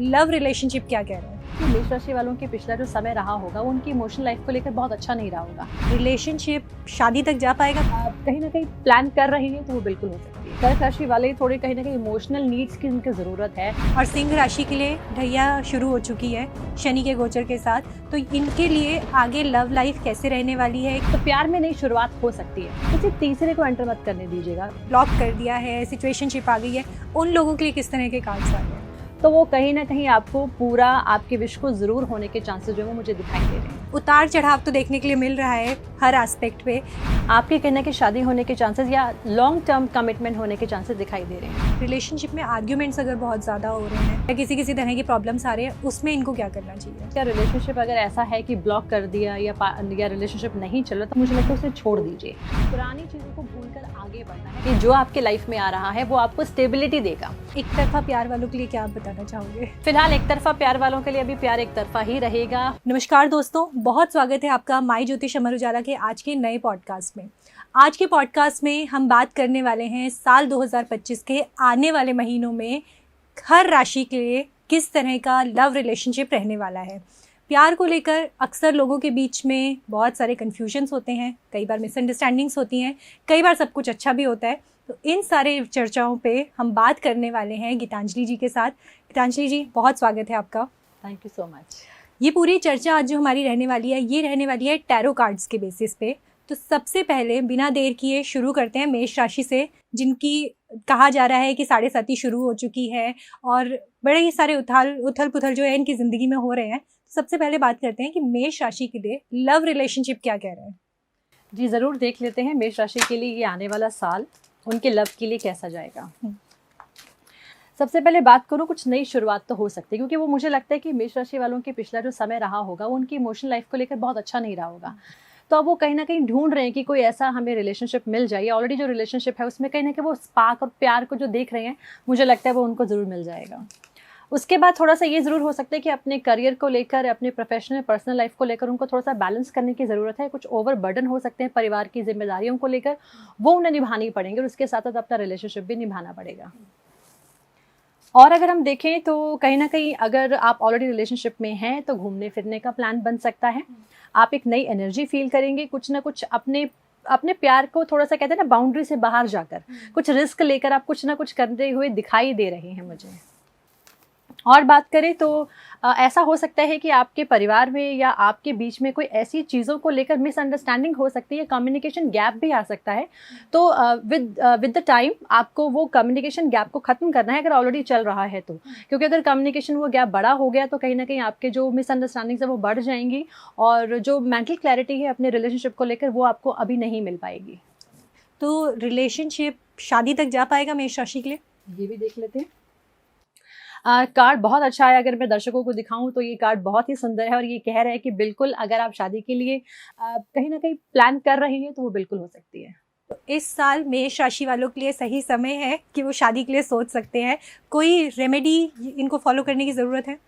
Love relationship क्या कह रहे हैं? मेष राशि वालों के पिछला जो समय रहा होगा वो उनकी इमोशनल लाइफ को लेकर बहुत अच्छा नहीं रहा होगा। रिलेशनशिप शादी तक जा पाएगा? आप कहीं ना कहीं प्लान कर रहे हैं तो वो बिल्कुल हो सकती है। कर्क राशि वाले थोड़े कहीं ना कहीं इमोशनल नीड्स की उनकी ज़रूरत है। और सिंह राशि के लिए ढैया शुरू हो चुकी है शनि के गोचर के साथ, तो इनके लिए आगे लव लाइफ कैसे रहने वाली है? तो प्यार में नई शुरुआत हो सकती है। किसी तीसरे को एंटर मत करने दीजिएगा। ब्लॉक कर दिया है, सिचुएशनशिप आ गई है, उन लोगों के लिए किस तरह के कार्ड्स आ रहे हैं? तो वो कहीं ना कहीं आपको पूरा आपके विश को ज़रूर होने के चांसेस जो है वो मुझे दिखाई दे रहे हैं। उतार चढ़ाव तो देखने के लिए मिल रहा है हर एस्पेक्ट पे। आपके कहने के शादी होने के चांसेस या लॉन्ग टर्म कमिटमेंट होने के चांसेस दिखाई दे रहे हैं। रिलेशनशिप में आर्ग्यूमेंट्स अगर बहुत ज़्यादा हो रहे हैं या किसी तरह की प्रॉब्लम्स आ रही है, उसमें इनको क्या करना चाहिए? क्या रिलेशनशिप अगर ऐसा है कि ब्लॉक कर दिया या रिलेशनशिप नहीं चल रहा तो मुझे लगता है उसे छोड़ दीजिए। पुरानी चीज़ों को भूलकर आगे बढ़ना है कि जो आपके लाइफ में आ रहा है वो आपको स्टेबिलिटी देगा। एक तरफा प्यार वालों के लिए क्या आप बताना चाहोगे? फिलहाल एक तरफा प्यार वालों के लिए अभी प्यार एक तरफा ही रहेगा। नमस्कार दोस्तों, बहुत स्वागत है आपका माई ज्योतिष अमर उजाला के आज के नए पॉडकास्ट में। आज के पॉडकास्ट में हम बात करने वाले हैं साल 2025 के आने वाले महीनों में हर राशि के लिए किस तरह का लव रिलेशनशिप रहने वाला है। प्यार को लेकर अक्सर लोगों के बीच में बहुत सारे कन्फ्यूजन्स होते हैं, कई बार मिसअंडरस्टैंडिंग्स होती हैं, कई बार सब कुछ अच्छा भी होता है। तो इन सारे चर्चाओं पे हम बात करने वाले हैं गीतांजलि जी के साथ। गीतांजलि जी, बहुत स्वागत है आपका। Thank you so much. ये पूरी चर्चा आज जो हमारी रहने वाली है, ये रहने वाली है टैरो कार्ड्स के बेसिस पे। तो सबसे पहले बिना देर किए शुरू करते हैं मेष राशि से, जिनकी कहा जा रहा है कि 7.5 शुरू हो चुकी है और बड़े ही सारे उथल पुथल जो है इनकी ज़िंदगी में हो रहे हैं। सबसे पहले बात करते हैं कि मेष राशि के लिए लव रिलेशनशिप क्या कह रहे हैं। जी ज़रूर देख लेते हैं मेष राशि के लिए ये आने वाला साल उनके लव के लिए कैसा जाएगा। सबसे पहले बात करूँ, कुछ नई शुरुआत तो हो सकती है क्योंकि वो मुझे लगता है कि मेष राशि वालों के पिछला जो समय रहा होगा वो उनकी इमोशनल लाइफ को लेकर बहुत अच्छा नहीं रहा होगा। तो अब वो कहीं ना कहीं ढूंढ रहे हैं कि कोई ऐसा हमें रिलेशनशिप मिल जाए। ऑलरेडी जो रिलेशनशिप है उसमें कहीं ना कहीं वो स्पार्क और प्यार को जो देख रहे हैं, मुझे लगता है वो उनको ज़रूर मिल जाएगा। उसके बाद थोड़ा सा ये ज़रूर हो सकता है कि अपने करियर को लेकर, अपने प्रोफेशनल पर्सनल लाइफ को लेकर उनको थोड़ा सा बैलेंस करने की ज़रूरत है। कुछ ओवर बर्डन हो सकते हैं परिवार की जिम्मेदारियों को लेकर, वो उन्हें निभानी पड़ेंगे और उसके साथ साथ अपना रिलेशनशिप भी निभाना पड़ेगा। और अगर हम देखें तो कहीं ना कहीं अगर आप ऑलरेडी रिलेशनशिप में हैं तो घूमने फिरने का प्लान बन सकता है। आप एक नई एनर्जी फील करेंगे, कुछ ना कुछ अपने प्यार को थोड़ा सा कहते हैं ना, बाउंड्री से बाहर जाकर कुछ रिस्क लेकर आप कुछ ना कुछ करते हुए दिखाई दे रहे हैं मुझे। और बात करें तो ऐसा हो सकता है कि आपके परिवार में या आपके बीच में कोई ऐसी चीज़ों को लेकर मिसअंडरस्टैंडिंग हो सकती है, कम्युनिकेशन गैप भी आ सकता है। तो विद द टाइम आपको वो कम्युनिकेशन गैप को ख़त्म करना है अगर ऑलरेडी चल रहा है तो। क्योंकि अगर कम्युनिकेशन वो गैप बड़ा हो गया तो कहीं ना कहीं आपके जो मिसअंडरस्टैंडिंग्स है वो बढ़ जाएंगी और जो मेंटल क्लैरिटी है अपने रिलेशनशिप को लेकर वो आपको अभी नहीं मिल पाएगी। तो रिलेशनशिप शादी तक जा पाएगा मेष राशि के लिए? ये भी देख लेते हैं। कार्ड बहुत अच्छा है। अगर मैं दर्शकों को दिखाऊं तो ये कार्ड बहुत ही सुंदर है और ये कह रहा है कि बिल्कुल अगर आप शादी के लिए कहीं ना कहीं प्लान कर रहे हैं तो वो बिल्कुल हो सकती है। तो इस साल मेष राशि वालों के लिए सही समय है कि वो शादी के लिए सोच सकते हैं। कोई रेमेडी इनको फॉलो करने की ज़रूरत है?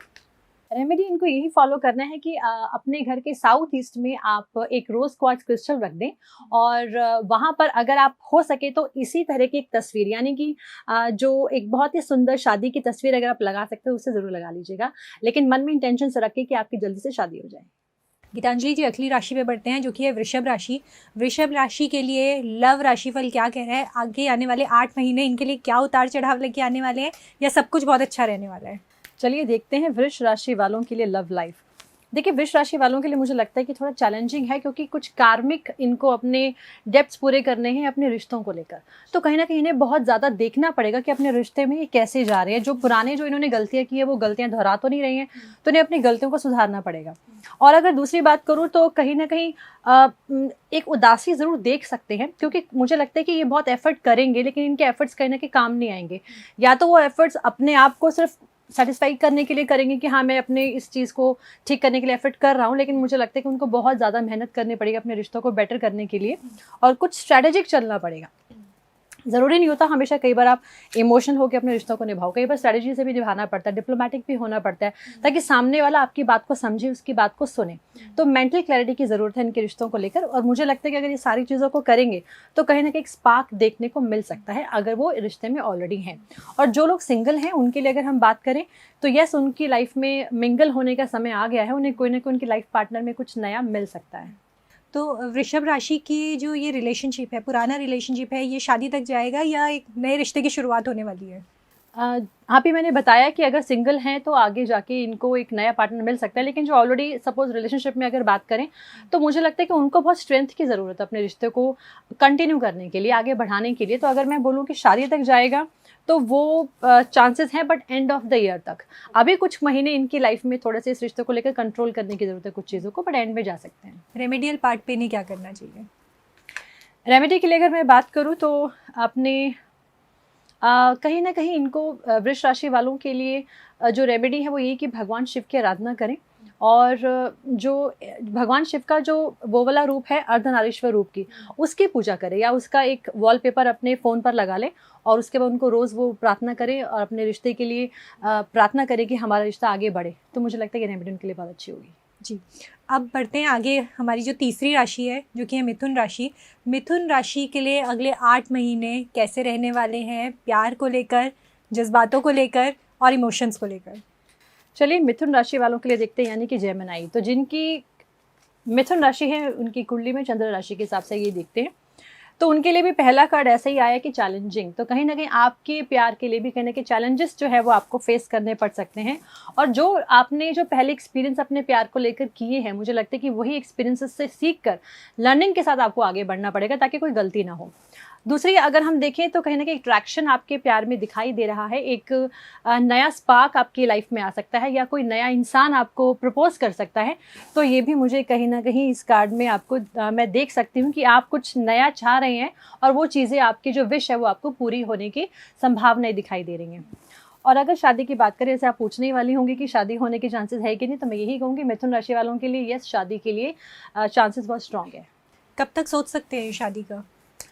रेमेडी इनको यही फॉलो करना है कि अपने घर के साउथ ईस्ट में आप एक रोज क्वार्ट्ज क्रिस्टल रख दें और वहाँ पर अगर आप हो सके तो इसी तरह की एक तस्वीर, यानी कि जो एक बहुत ही सुंदर शादी की तस्वीर अगर आप लगा सकते हो उसे ज़रूर लगा लीजिएगा, लेकिन मन में इंटेंशन से रखें कि आपकी जल्दी से शादी हो जाए। गीतांजलि जी, अगली राशि पे बढ़ते हैं जो कि है वृषभ राशि। वृषभ राशि के लिए लव राशिफल क्या कह रहा है? आगे आने वाले 8 महीने इनके लिए क्या उतार चढ़ाव लेके आने वाले हैं या सब कुछ बहुत अच्छा रहने वाला है? चलिए देखते हैं वृष राशि वालों के लिए लव लाइफ। देखिए वृष राशि वालों के लिए मुझे लगता है कि थोड़ा चैलेंजिंग है क्योंकि कुछ कार्मिक इनको अपने डेप्थ्स पूरे करने हैं अपने रिश्तों को लेकर। तो कहीं ना कहीं इन्हें बहुत ज़्यादा देखना पड़ेगा कि अपने रिश्ते में ये कैसे जा रहे हैं। जो पुराने जो इन्होंने गलतियाँ की है वो गलतियाँ दोहरा तो नहीं रही हैं, तो इन्हें अपनी गलतियों को सुधारना पड़ेगा। और अगर दूसरी बात करूँ तो कहीं ना कहीं एक उदासी ज़रूर देख सकते हैं क्योंकि मुझे लगता है कि ये बहुत एफर्ट करेंगे लेकिन इनके एफर्ट्स कहीं ना कहीं काम नहीं आएंगे। या तो वो एफर्ट्स अपने आप को सिर्फ सेटिस्फाई करने के लिए करेंगे कि हाँ मैं अपने इस चीज़ को ठीक करने के लिए एफर्ट कर रहा हूँ, लेकिन मुझे लगता है कि उनको बहुत ज़्यादा मेहनत करनी पड़ेगी अपने रिश्तों को बेटर करने के लिए और कुछ स्ट्रैटेजिक चलना पड़ेगा। ज़रूरी नहीं होता हमेशा, कई बार आप इमोशनल होकर अपने रिश्तों को निभाओ, कई बार स्ट्रेटजी से भी निभाना पड़ता है, डिप्लोमेटिक भी होना पड़ता है ताकि सामने वाला आपकी बात को समझे, उसकी बात को सुने। तो मेंटल क्लैरिटी की ज़रूरत है इनके रिश्तों को लेकर, और मुझे लगता है कि अगर ये सारी चीज़ों को करेंगे तो कहीं ना कहीं एक स्पार्क देखने को मिल सकता है अगर वो रिश्ते में ऑलरेडी हैं। और जो लोग सिंगल हैं उनके लिए अगर हम बात करें तो यस, उनकी लाइफ में मिंगल होने का समय आ गया है, उन्हें कोई ना कोई उनकी लाइफ पार्टनर में कुछ नया मिल सकता है। तो वृषभ राशि की जो ये रिलेशनशिप है, पुराना रिलेशनशिप है, ये शादी तक जाएगा या एक नए रिश्ते की शुरुआत होने वाली है? हाँ भी मैंने बताया कि अगर सिंगल हैं तो आगे जाके इनको एक नया पार्टनर मिल सकता है, लेकिन जो ऑलरेडी सपोज रिलेशनशिप में अगर बात करें तो मुझे लगता है कि उनको बहुत स्ट्रेंथ की ज़रूरत है अपने रिश्ते को कंटिन्यू करने के लिए, आगे बढ़ाने के लिए। तो अगर मैं बोलूँ कि शादी तक जाएगा तो वो चांसेस हैं, but end of the year तक। अभी कुछ महीने इनकी लाइफ में थोड़े से इस रिश्ते को लेकर कंट्रोल करने की ज़रूरत है कुछ चीज़ों को, बट एंड में जा सकते हैं। रेमेडियल पार्ट पे नहीं क्या करना चाहिए? रेमेडी के लिए अगर मैं बात करूँ तो अपने कहीं ना कहीं इनको वृष राशि वालों के लिए जो रेमेडी है वो ये कि भगवान शिव की आराधना करें, और जो भगवान शिव का जो वो वाला रूप है अर्धनारीश्वर रूप की, उसकी पूजा करें, या उसका एक वॉलपेपर अपने फ़ोन पर लगा लें और उसके बाद उनको रोज़ वो प्रार्थना करें और अपने रिश्ते के लिए प्रार्थना करें कि हमारा रिश्ता आगे बढ़े। तो मुझे लगता है कि रेमेडी उनके लिए बहुत अच्छी होगी। जी, अब बढ़ते हैं आगे। हमारी जो तीसरी राशि है जो कि है मिथुन राशि। मिथुन राशि के लिए अगले 8 महीने कैसे रहने वाले हैं, प्यार को लेकर, जज्बातों को लेकर और इमोशंस को लेकर? चलिए मिथुन राशि वालों के लिए देखते हैं, यानी कि जेमिनी। तो जिनकी मिथुन राशि है उनकी कुंडली में चंद्र राशि के हिसाब से ये देखते हैं, तो उनके लिए भी पहला कार्ड ऐसा ही आया कि चैलेंजिंग। तो कहीं ना कहीं आपके प्यार के लिए भी कहीं ना कहीं चैलेंजेस जो है वो आपको फेस करने पड़ सकते हैं, और जो आपने जो पहले एक्सपीरियंस अपने प्यार को लेकर किए हैं, मुझे लगता है कि वही एक्सपीरियंसेस से सीख कर लर्निंग के साथ आपको आगे बढ़ना पड़ेगा ताकि कोई गलती ना हो। दूसरी अगर हम देखें तो कहीं ना कहीं अट्रैक्शन आपके प्यार में दिखाई दे रहा है, एक नया स्पार्क आपकी लाइफ में आ सकता है, या कोई नया इंसान आपको प्रपोज कर सकता है। तो ये भी मुझे कहीं ना कहीं इस कार्ड में आपको मैं देख सकती हूँ कि आप कुछ नया चाह रहे हैं, और वो चीज़ें आपकी जो विश है वो आपको पूरी होने की संभावनाएं दिखाई दे रही हैं। और अगर शादी की बात करें, जैसे आप पूछने ही वाली होंगी कि शादी होने के चांसेस है कि नहीं, तो मैं यही कहूँगी मिथुन राशि वालों के लिए यस, शादी के लिए चांसेस बहुत स्ट्रॉन्ग है। कब तक सोच सकते हैं शादी का?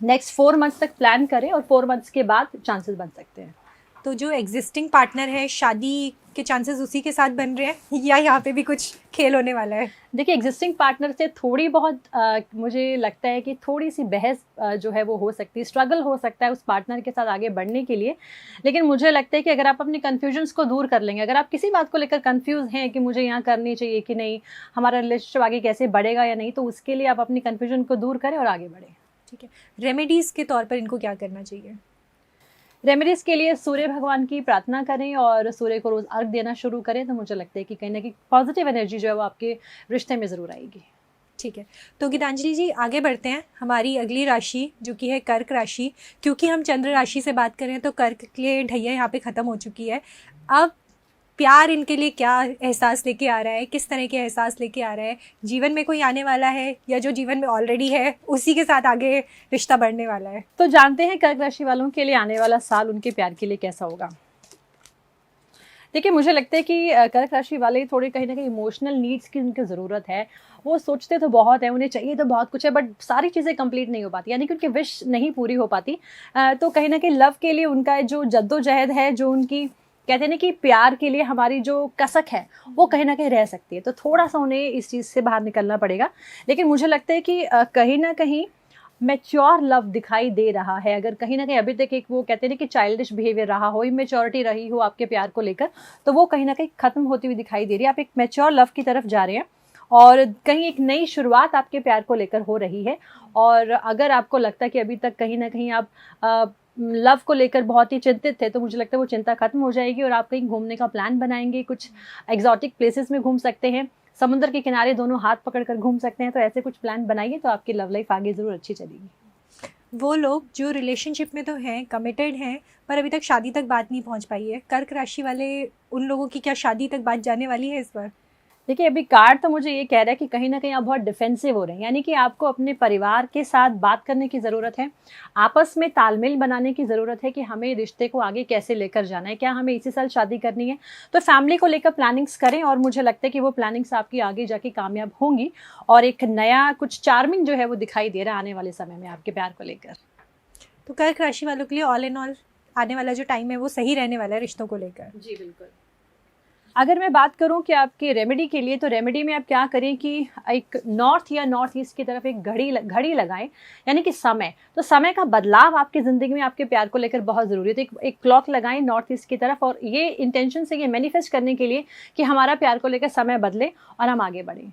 नेक्स्ट 4 मंथ्स तक प्लान करें, और 4 मंथ्स के बाद चांसेस बन सकते हैं। तो जो एग्जिस्टिंग पार्टनर है, शादी के चांसेस उसी के साथ बन रहे हैं या यहाँ पे भी कुछ खेल होने वाला है? देखिए एग्जिस्टिंग पार्टनर से थोड़ी बहुत मुझे लगता है कि थोड़ी सी बहस जो है वो हो सकती है, स्ट्रगल हो सकता है उस पार्टनर के साथ आगे बढ़ने के लिए। लेकिन मुझे लगता है कि अगर आप अपने कन्फ्यूजन्स को दूर कर लेंगे, अगर आप किसी बात को लेकर कन्फ्यूज़ हैं कि मुझे यहाँ करनी चाहिए कि नहीं, हमारा रिलेशनशिप आगे कैसे बढ़ेगा या नहीं, तो उसके लिए आप अपनी कन्फ्यूजन को दूर करें और आगे बढ़ें। ठीक है, रेमेडीज़ के तौर पर इनको क्या करना चाहिए? रेमेडीज़ के लिए सूर्य भगवान की प्रार्थना करें और सूर्य को रोज़ अर्घ देना शुरू करें, तो मुझे लगता है कि कहीं ना कहीं पॉजिटिव एनर्जी जो है वो आपके रिश्ते में ज़रूर आएगी। ठीक है, तो गीतांजलि जी आगे बढ़ते हैं। हमारी अगली राशि जो कि है कर्क राशि, क्योंकि हम चंद्र राशि से बात करें तो कर्क के ढैया यहाँ पे ख़त्म हो चुकी है। अब प्यार इनके लिए क्या एहसास लेके आ रहा है, किस तरह के एहसास लेके आ रहा है? जीवन में कोई आने वाला है या जो जीवन में ऑलरेडी है उसी के साथ आगे रिश्ता बढ़ने वाला है? तो जानते हैं कर्क राशि वालों के लिए आने वाला साल उनके प्यार के लिए कैसा होगा। देखिए मुझे लगता है कि कर्क राशि वाले थोड़े कहीं ना कहीं इमोशनल नीड्स की उनकी ज़रूरत है। वो सोचते तो बहुत है, उन्हें चाहिए तो बहुत कुछ है, बट सारी चीज़ें कंप्लीट नहीं हो पाती, यानी कि उनकी विश नहीं पूरी हो पाती। तो कहीं ना कहीं लव के लिए उनका जो जद्दोजहद है, जो उनकी कहते हैं ना कि प्यार के लिए हमारी जो कसक है वो कहीं ना कहीं रह सकती है, तो थोड़ा सा उन्हें इस चीज़ से बाहर निकलना पड़ेगा। लेकिन मुझे लगता है कि कहीं ना कहीं मैच्योर लव दिखाई दे रहा है। अगर कहीं ना कहीं अभी तक एक वो कहते हैं ना कि चाइल्डिश बिहेवियर रहा हो, इमेच्योरिटी रही हो आपके प्यार को लेकर, तो वो कहीं ना कहीं ख़त्म होती हुई दिखाई दे रही है। आप एक मैच्योर लव की तरफ जा रहे हैं और कहीं एक नई शुरुआत आपके प्यार को लेकर हो रही है। और अगर आपको लगता है कि अभी तक कहीं ना कहीं आप लव को लेकर बहुत ही चिंतित थे, तो मुझे लगता है वो चिंता खत्म हो जाएगी और आप कहीं घूमने का प्लान बनाएंगे, कुछ एग्जॉटिक प्लेसेस में घूम सकते हैं, समुद्र के किनारे दोनों हाथ पकड़कर घूम सकते हैं। तो ऐसे कुछ प्लान बनाइए तो आपकी लव लाइफ आगे ज़रूर अच्छी चलेगी। वो लोग जो रिलेशनशिप में तो हैं, कमिटेड हैं, पर अभी तक शादी तक बात नहीं पहुंच पाई है, कर्क राशि वाले, उन लोगों की क्या शादी तक बात जाने वाली है इस बार? देखिए अभी कार्ड तो मुझे ये कह रहा है कि कहीं ना कहीं आप बहुत डिफेंसिव हो रहे हैं, यानी कि आपको अपने परिवार के साथ बात करने की ज़रूरत है, आपस में तालमेल बनाने की ज़रूरत है कि हमें रिश्ते को आगे कैसे लेकर जाना है, क्या हमें इसी साल शादी करनी है। तो फैमिली को लेकर प्लानिंग्स करें और मुझे लगता है कि वो प्लानिंग्स आपकी आगे जाके कामयाब होंगी और एक नया कुछ चार्मिंग जो है वो दिखाई दे रहा है आने वाले समय में आपके प्यार को लेकर। तो कर्क राशि वालों के लिए ऑल इन ऑल आने वाला जो टाइम है वो सही रहने वाला है रिश्तों को लेकर। जी बिल्कुल। अगर मैं बात करूं कि आपके रेमेडी के लिए, तो रेमेडी में आप क्या करें कि एक नॉर्थ या नॉर्थ ईस्ट की तरफ एक घड़ी लगाएं, यानी कि समय, तो समय का बदलाव आपकी ज़िंदगी में आपके प्यार को लेकर बहुत ज़रूरी है। तो एक क्लॉक लगाएं नॉर्थ ईस्ट की तरफ, और ये इंटेंशन से, ये मैनिफेस्ट करने के लिए कि हमारा प्यार को लेकर समय बदले और हम आगे बढ़ें।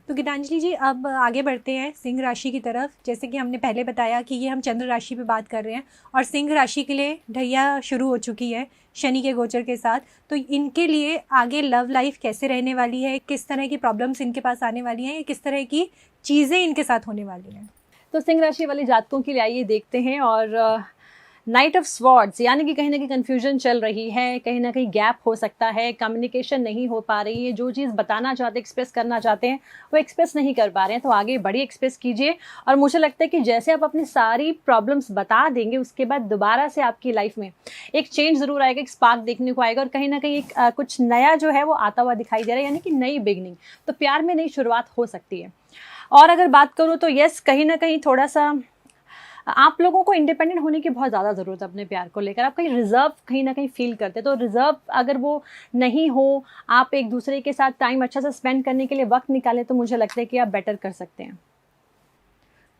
तो गीतांजलि जी अब आगे बढ़ते हैं सिंह राशि की तरफ। जैसे कि हमने पहले बताया कि ये हम चंद्र राशि पे बात कर रहे हैं और सिंह राशि के लिए ढैया शुरू हो चुकी है शनि के गोचर के साथ। तो इनके लिए आगे लव लाइफ कैसे रहने वाली है, किस तरह की प्रॉब्लम्स इनके पास आने वाली हैं, किस तरह की चीज़ें इनके साथ होने वाली हैं? तो सिंह राशि वाले जातकों के लिए आइए देखते हैं। और नाइट ऑफ स्वॉर्ड्स, यानी कि कहीं ना कहीं कन्फ्यूजन चल रही है, कहीं ना कहीं गैप हो सकता है, कम्युनिकेशन नहीं हो पा रही है, जो चीज़ बताना चाहते, एक्सप्रेस करना चाहते हैं वो एक्सप्रेस नहीं कर पा रहे हैं। तो आगे बढ़िए, एक्सप्रेस कीजिए। और मुझे लगता है कि जैसे आप अपनी सारी प्रॉब्लम्स बता देंगे, उसके बाद दोबारा से आपकी लाइफ में एक चेंज ज़रूर आएगा, एक स्पार्क देखने को आएगा, और कहीं ना कहीं एक कुछ नया जो है वो आता हुआ दिखाई दे रहा है, यानी कि नई बिगनिंग। तो प्यार में नई शुरुआत हो सकती है। और अगर बात करूँ तो यस, कहीं ना कहीं थोड़ा सा आप लोगों को इंडिपेंडेंट होने की बहुत ज़्यादा ज़रूरत है अपने प्यार को लेकर। आप कहीं रिजर्व कहीं ना कहीं फील करते हैं, तो रिजर्व अगर वो नहीं हो, आप एक दूसरे के साथ टाइम अच्छा से स्पेंड करने के लिए वक्त निकालें, तो मुझे लगता है कि आप बेटर कर सकते हैं।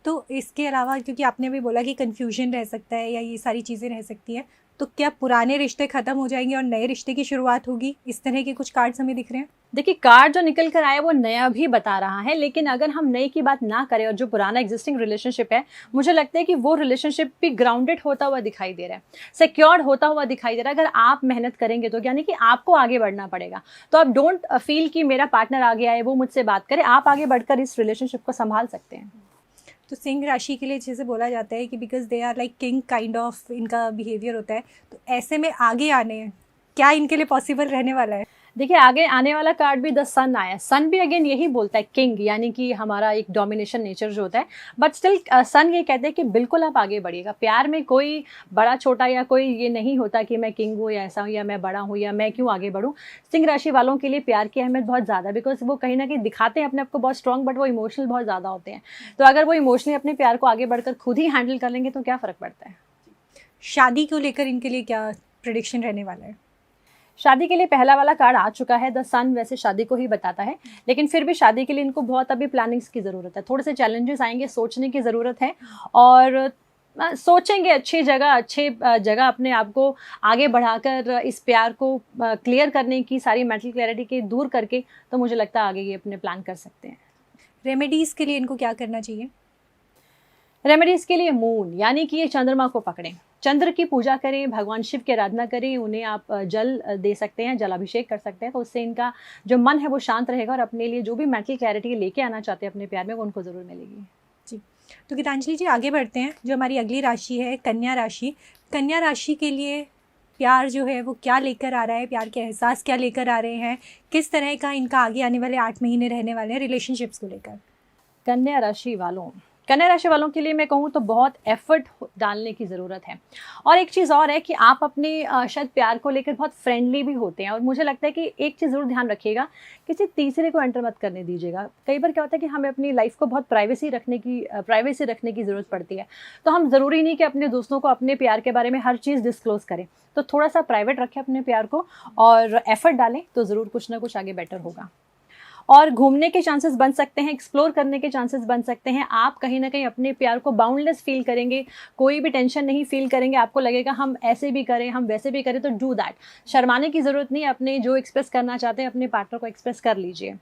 तो इसके अलावा, क्योंकि आपने भी बोला कि कन्फ्यूजन रह सकता है या ये सारी चीज़ें रह सकती हैं, तो क्या पुराने रिश्ते ख़त्म हो जाएंगे और नए रिश्ते की शुरुआत होगी? इस तरह के कुछ कार्ड्स हमें दिख रहे हैं। देखिए, कार्ड जो निकल कर आया वो नया भी बता रहा है, लेकिन अगर हम नए की बात ना करें और जो पुराना एग्जिस्टिंग रिलेशनशिप है, मुझे लगता है कि वो रिलेशनशिप भी ग्राउंडेड होता हुआ दिखाई दे रहा है, सिक्योर्ड होता हुआ दिखाई दे रहा है। अगर आप मेहनत करेंगे तो, यानी कि आपको आगे बढ़ना पड़ेगा। तो आप डोंट फील कि मेरा पार्टनर आगे आए, वो मुझसे बात करे, आप आगे बढ़कर इस रिलेशनशिप को संभाल सकते हैं। तो सिंह राशि के लिए जैसे बोला जाता है कि because they are like king kind of, इनका बिहेवियर होता है, तो ऐसे में आगे आने क्या इनके लिए पॉसिबल रहने वाला है? देखिए, आगे आने वाला कार्ड भी द सन आया। सन भी अगेन यही बोलता है, किंग, यानी कि हमारा एक डोमिनेशन नेचर जो होता है। बट स्टिल सन ये कहते हैं कि बिल्कुल आप आगे बढ़िएगा। प्यार में कोई बड़ा छोटा या कोई ये नहीं होता कि मैं किंग हूँ या ऐसा हूँ या मैं बड़ा हूँ या मैं क्यों आगे बढ़ूँ। सिंह राशि वालों के लिए प्यार की अहमियत बहुत ज़्यादा है, बिकॉज वो कहीं ना कहीं दिखाते हैं अपने आप को बहुत स्ट्रॉन्ग, बट वो इमोशनल बहुत ज़्यादा होते हैं। तो अगर वो इमोशनली अपने प्यार को आगे बढ़कर खुद ही हैंडल कर लेंगे तो क्या फ़र्क पड़ता है। शादी को लेकर इनके लिए क्या प्रेडिक्शन रहने वाला है? शादी के लिए पहला वाला कार्ड आ चुका है, द सन वैसे शादी को ही बताता है, लेकिन फिर भी शादी के लिए इनको बहुत अभी प्लानिंग्स की ज़रूरत है, थोड़े से चैलेंजेस आएंगे, सोचने की ज़रूरत है। और सोचेंगे अच्छी जगह अपने आप को आगे बढ़ाकर इस प्यार को क्लियर करने की, सारी मेंटल क्लैरिटी के दूर करके, तो मुझे लगता है आगे ये अपने प्लान कर सकते हैं। रेमेडीज़ के लिए इनको क्या करना चाहिए? रेमेडीज़ के लिए मून, यानी कि ये चंद्रमा को पकड़ें, चंद्र की पूजा करें, भगवान शिव की आराधना करें, उन्हें आप जल दे सकते हैं, जलाभिषेक कर सकते हैं, तो उससे इनका जो मन है वो शांत रहेगा और अपने लिए जो भी मेंटल क्लैरिटी लेके आना चाहते हैं अपने प्यार में, वो उनको ज़रूर मिलेगी। जी, तो गीतांजलि जी आगे बढ़ते हैं। जो हमारी अगली राशि है कन्या राशि, कन्या राशि के लिए प्यार जो है वो क्या लेकर आ रहा है, प्यार के एहसास क्या लेकर आ रहे हैं, किस तरह का इनका आगे आने वाले 8 महीने रहने वाले हैं रिलेशनशिप्स को लेकर? कन्या राशि वालों के लिए मैं कहूँ तो बहुत एफर्ट डालने की ज़रूरत है। और एक चीज़ और है कि आप अपने शायद प्यार को लेकर बहुत फ्रेंडली भी होते हैं, और मुझे लगता है कि एक चीज़ ज़रूर ध्यान रखिएगा, किसी तीसरे को एंटर मत करने दीजिएगा। कई बार क्या होता है कि हमें अपनी लाइफ को बहुत प्राइवेसी रखने की ज़रूरत पड़ती है, तो हम ज़रूरी नहीं कि अपने दोस्तों को अपने प्यार के बारे में हर चीज़ डिस्क्लोज़ करें। तो थोड़ा सा प्राइवेट रखें अपने प्यार को और एफर्ट डालें, तो ज़रूर कुछ ना कुछ आगे बेटर होगा। और घूमने के चांसेस बन सकते हैं, एक्सप्लोर करने के चांसेस बन सकते हैं। आप कहीं ना कहीं अपने प्यार को बाउंडलेस फील करेंगे, कोई भी टेंशन नहीं फील करेंगे, आपको लगेगा हम ऐसे भी करें, हम वैसे भी करें, तो डू दैट। शर्माने की ज़रूरत नहीं, अपने जो एक्सप्रेस करना चाहते हैं अपने पार्टनर को एक्सप्रेस कर लीजिए।